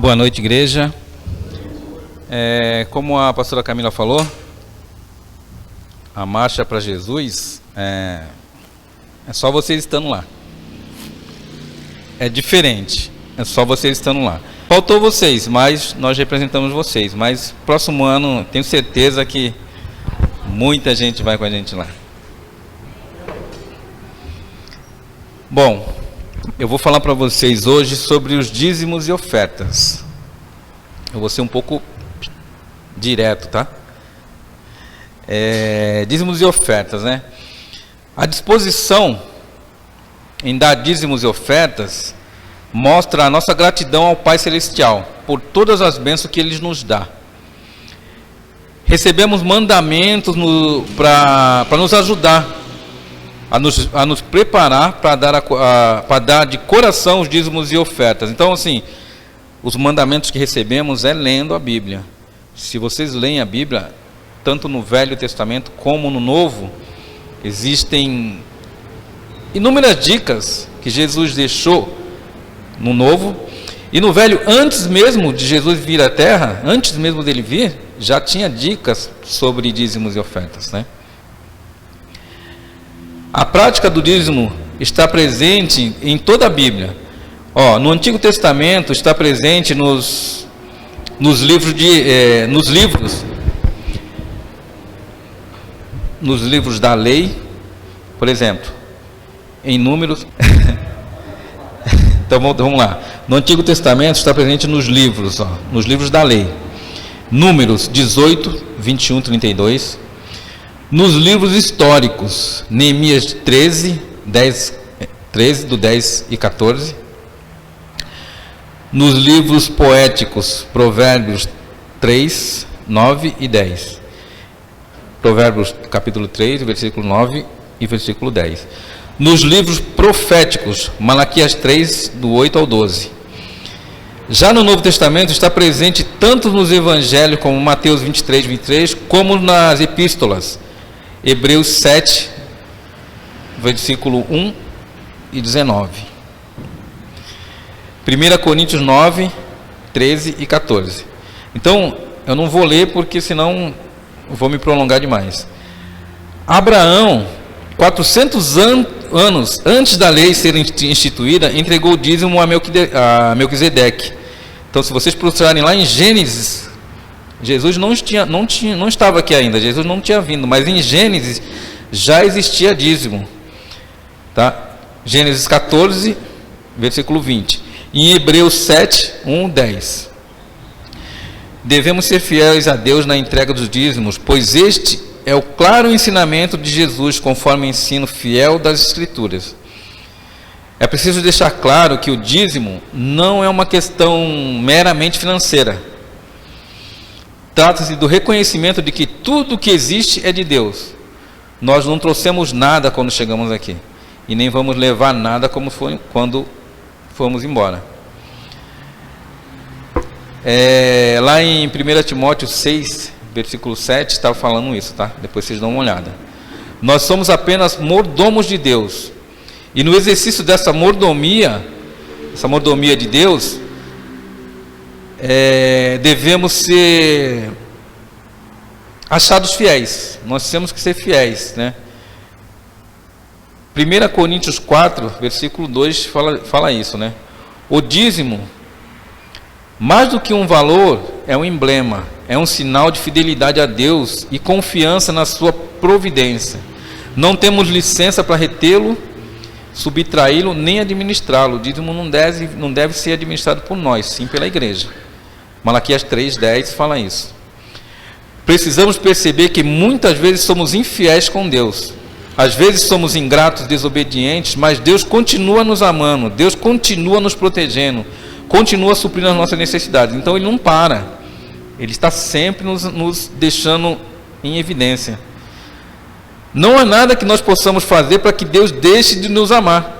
Boa noite, igreja. Como a pastora Camila falou, a marcha para Jesus é só vocês estando lá. É diferente, é só vocês estando lá. Faltou vocês, mas nós representamos vocês. Mas próximo ano, tenho certeza que muita gente vai com a gente lá. Bom, eu vou falar para vocês hoje sobre os dízimos e ofertas. Eu vou ser um pouco direto, tá? Dízimos e ofertas, né? A disposição em dar dízimos e ofertas mostra a nossa gratidão ao Pai Celestial por todas as bênçãos que Ele nos dá. Recebemos mandamentos para nos ajudar a nos preparar para dar de coração os dízimos e ofertas. Então, assim, os mandamentos que recebemos é lendo a Bíblia. Se vocês leem a Bíblia, tanto no Velho Testamento como no Novo, existem inúmeras dicas que Jesus deixou no Novo. E no Velho, antes mesmo de Jesus vir à Terra, antes mesmo dele vir, já tinha dicas sobre dízimos e ofertas, né? A prática do dízimo está presente em toda a Bíblia. No Antigo Testamento está presente nos livros da lei, por exemplo, em Números. Então vamos lá. No Antigo Testamento está presente nos livros da lei. Números 18, 21, 32. Nos livros históricos, Neemias 13, do 10 e 14. Nos livros poéticos, Provérbios 3, 9 e 10. Provérbios capítulo 3, versículo 9 e versículo 10. Nos livros proféticos, Malaquias 3, do 8 ao 12. Já no Novo Testamento está presente tanto nos evangelhos como Mateus 23, 23, como nas epístolas, Hebreus 7, versículo 1 e 19. 1 Coríntios 9, 13 e 14. Então, eu não vou ler porque senão eu vou me prolongar demais. Abraão, 400 anos antes da lei ser instituída, entregou o dízimo a Melquisedeque. Então, se vocês procurarem lá em Gênesis, Jesus não estava aqui ainda, Jesus não tinha vindo, mas em Gênesis já existia dízimo. Tá? Gênesis 14, versículo 20. Em Hebreus 7, 1, 10. Devemos ser fiéis a Deus na entrega dos dízimos, pois este é o claro ensinamento de Jesus, conforme o ensino fiel das Escrituras. É preciso deixar claro que o dízimo não é uma questão meramente financeira. Trata-se do reconhecimento de que tudo que existe é de Deus. Nós não trouxemos nada quando chegamos aqui, e nem vamos levar nada como foi quando fomos embora. Lá em 1 Timóteo 6, versículo 7, está falando isso, tá? Depois vocês dão uma olhada. Nós somos apenas mordomos de Deus, e no exercício dessa mordomia de Deus, devemos ser achados fiéis. Nós temos que ser fiéis, né? 1 Coríntios 4, versículo 2 fala isso, né? O dízimo, mais do que um valor, é um emblema, é um sinal de fidelidade a Deus e confiança na sua providência. Não temos licença para retê-lo, subtraí-lo, nem administrá-lo. O dízimo não deve ser administrado por nós, sim pela igreja. Malaquias 3, 10 fala isso. Precisamos perceber que muitas vezes somos infiéis com Deus. Às vezes somos ingratos, desobedientes, mas Deus continua nos amando, Deus continua nos protegendo, continua suprindo as nossas necessidades. Então Ele não para, Ele está sempre nos deixando em evidência. Não há nada que nós possamos fazer para que Deus deixe de nos amar.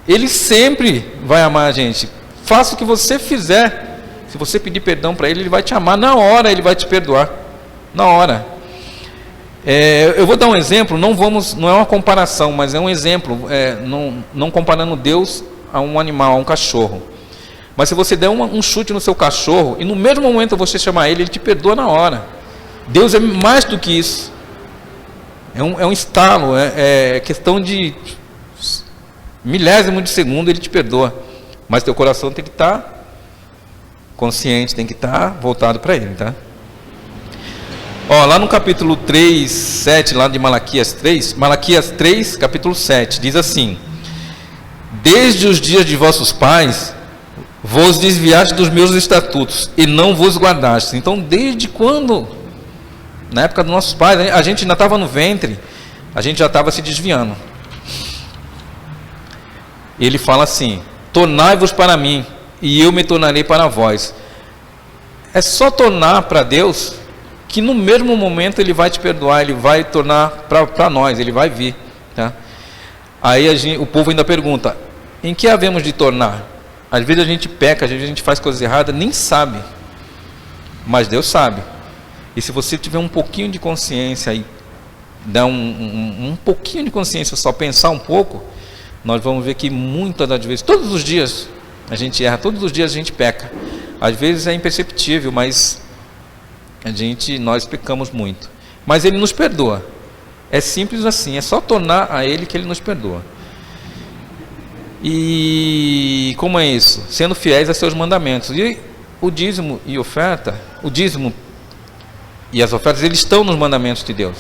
Ele sempre vai amar a gente. Faça o que você fizer. Se você pedir perdão para Ele, Ele vai te amar. Na hora Ele vai te perdoar. Na hora. Eu vou dar um exemplo. Não é uma comparação, mas é um exemplo. Não comparando Deus a um animal, a um cachorro. Mas se você der um chute no seu cachorro, e no mesmo momento você chamar ele, ele te perdoa na hora. Deus é mais do que isso. É um estalo, é questão de milésimo de segundo, ele te perdoa. Mas teu coração tem que estar consciente, tem que estar voltado para ele, tá? Ó, lá no capítulo 3, 7, lá de Malaquias 3, capítulo 7, diz assim: desde os dias de vossos pais, vos desviaste dos meus estatutos, e não vos guardaste. Então, desde quando? Na época dos nossos pais, a gente ainda estava no ventre, a gente já estava se desviando. Ele fala assim: tornai-vos para mim, e eu me tornarei para vós. É só tornar para Deus, que no mesmo momento Ele vai te perdoar, Ele vai tornar para nós, Ele vai vir, tá? Aí o povo ainda pergunta: em que havemos de tornar? Às vezes a gente peca, às vezes a gente faz coisas erradas, nem sabe, mas Deus sabe. E se você tiver um pouquinho de consciência e dar um pouquinho de consciência, só pensar um pouco, nós vamos ver que muitas das vezes, todos os dias a gente erra, todos os dias a gente peca. Às vezes é imperceptível, mas nós pecamos muito. Mas Ele nos perdoa. É simples assim, é só tornar a Ele que Ele nos perdoa. E como é isso? Sendo fiéis a seus mandamentos. E o dízimo e oferta, o dízimo e as ofertas, eles estão nos mandamentos de Deus.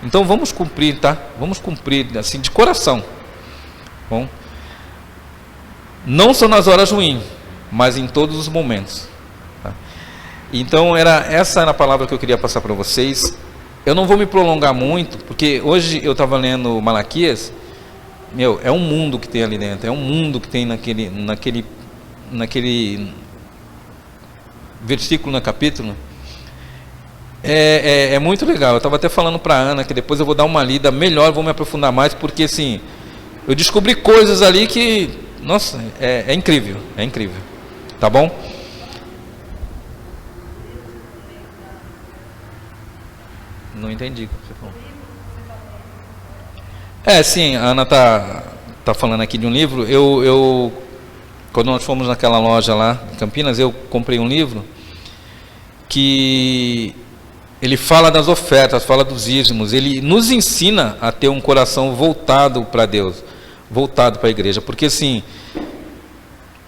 Então vamos cumprir, tá? Vamos cumprir assim de coração. Bom, não só nas horas ruins, mas em todos os momentos. Tá? Então essa era a palavra que eu queria passar para vocês. Eu não vou me prolongar muito, porque hoje eu estava lendo Malaquias. É um mundo que tem ali dentro, é um mundo que tem naquele versículo, no capítulo. É muito legal. Eu estava até falando para a Ana que depois eu vou dar uma lida melhor, vou me aprofundar mais, porque assim, eu descobri coisas ali que, nossa, é incrível, tá bom? Não entendi o que você falou. Sim, a Ana tá falando aqui de um livro. Eu quando nós fomos naquela loja lá em Campinas, eu comprei um livro que ele fala das ofertas, fala dos dízimos. Ele nos ensina a ter um coração voltado para Deus, voltado para a igreja, porque assim,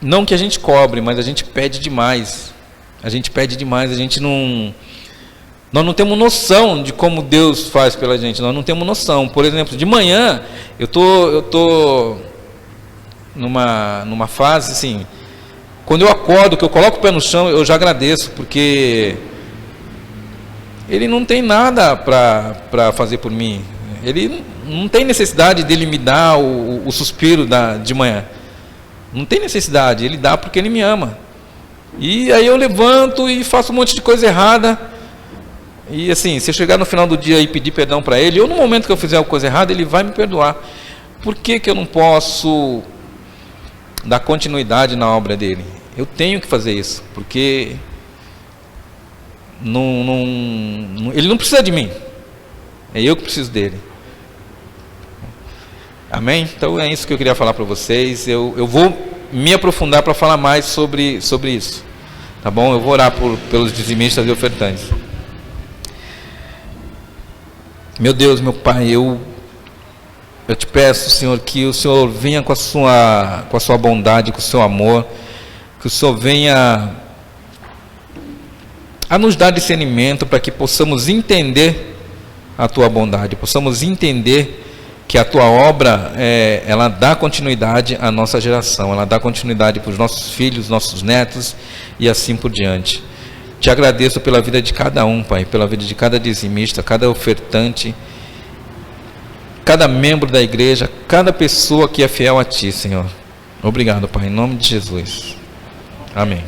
não que a gente cobre, mas a gente pede demais. Nós não temos noção de como Deus faz pela gente. Nós não temos noção. Por exemplo, de manhã eu tô numa fase assim, quando eu acordo, que eu coloco o pé no chão, eu já agradeço, porque Ele não tem nada para fazer por mim. Ele não tem necessidade dele me dar o suspiro de manhã. Não tem necessidade. Ele dá porque Ele me ama. E aí eu levanto e faço um monte de coisa errada. E assim, se eu chegar no final do dia e pedir perdão para Ele, ou no momento que eu fizer alguma coisa errada, Ele vai me perdoar. Por que eu não posso dar continuidade na obra dele? Eu tenho que fazer isso, porque Ele não precisa de mim, é eu que preciso dele. Amém? Então é isso que eu queria falar para vocês. Eu vou me aprofundar para falar mais sobre isso, tá bom? Eu vou orar pelos dizimistas e ofertantes. Meu Deus, meu Pai, eu te peço, Senhor, que o Senhor venha com a sua bondade, com o seu amor, que o Senhor venha a nos dar discernimento para que possamos entender a tua bondade, possamos entender que a tua obra, ela dá continuidade à nossa geração, ela dá continuidade para os nossos filhos, nossos netos e assim por diante. Te agradeço pela vida de cada um, Pai, pela vida de cada dizimista, cada ofertante, cada membro da igreja, cada pessoa que é fiel a Ti, Senhor. Obrigado, Pai, em nome de Jesus. Amém.